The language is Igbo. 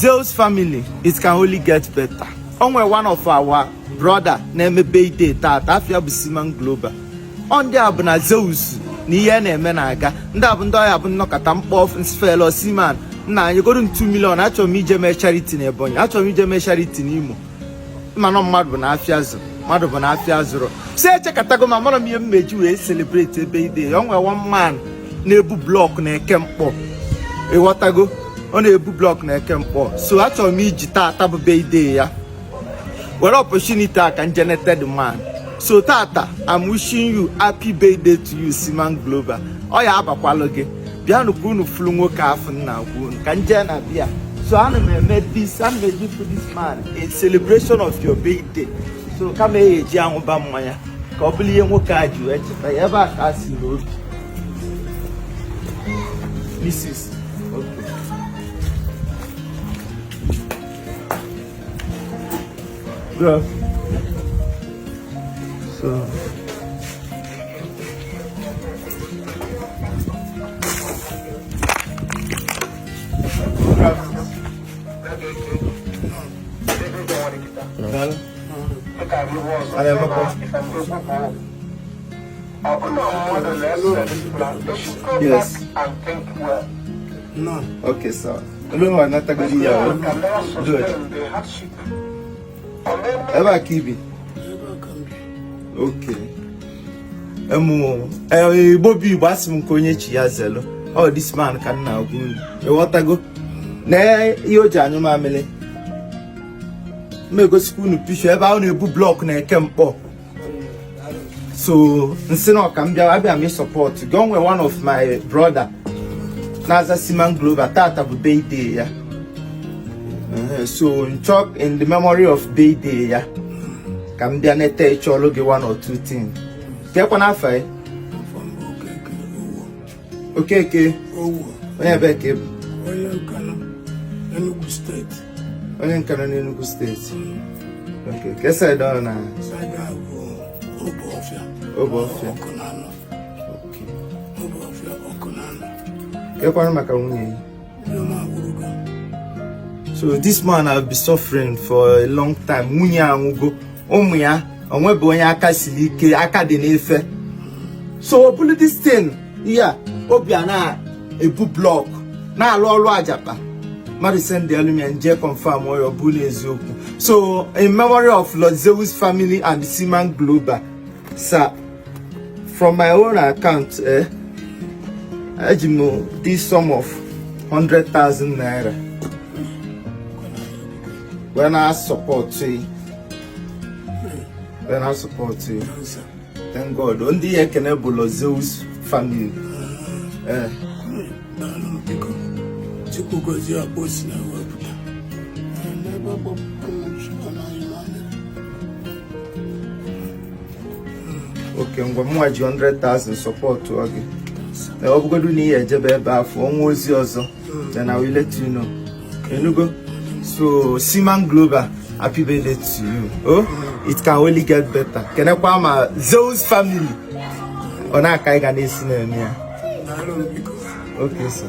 Zeus family, it can only get better. Only one of our brother named Bayday Tata Afia Busiman Global. On the Abuna Zeus, Niene Menaga, and Abunda Abun Nokatam off and Sfelo Seaman. Now you got 2 million at your media charity in a boy, at your media charity in Imo. Manon Madbonafia, Madbonafia Zero. Say Chakatagoma, Monami made you celebrate a Bayday. Only one man, Nebu block ne Kempo. A watago on a block ne Kempo. So at your media tabu Bayday, ya. What opportunity I can generate the man. So Tata, I'm wishing you happy birthday to you, Siman Global. Oh yeah, Bakwaloge. Biano Kunu Flungo Kafun now, Kanjana Bia. So I made this, I made it for this man a celebration of your birthday. So come here, Jan Obamaya. Copy and work at you, if I ever ask you. Mrs. Okay. Bro. So yes. No. Okay, sir. Good. Ever Kibi? Okay. Bobby Basim Konyechi Yazelo. Oh, this man can now go. You want to go? Nay, you Janu Mamele. Make a school push about a block near Kempo. So, instead of Cambia, I be support. Go with one of my brother. Naza Siman Global, Tata Bayday, yeah. So, talk in the memory of Bayday, yeah. Can be an attach or look 1 or 2 things. Get one affair. Okay. Where back him? Enugu State. Only in Enugu State. Okay. Guess I don't know. Obofia. Okay. Obofia Okonano. Get one macaroni. So this man have been suffering for a long time. Munya Mugo. Omuya, and we boya Casilike, Academife. So, pull this thing, yeah, Obiana, a book block. Now, Lord Japa, Madison, the Alumian, J confirm or your bully is open. So, in memory of Lord Zeus family and the Siman Global, sir, from my own account, I know this sum of 100,000 naira. When I support you. Then I support you. Thank God. Only I can able Zeus family. Okay, I'm going to 100,000 support to again. Now I'm going to need a job for almost yours. Then I will let you know. You go. So Siman Global, happy birthday to you. Oh. It can only get better. Can I call my Zeus family? On a Kaiganese name here. Okay, sir.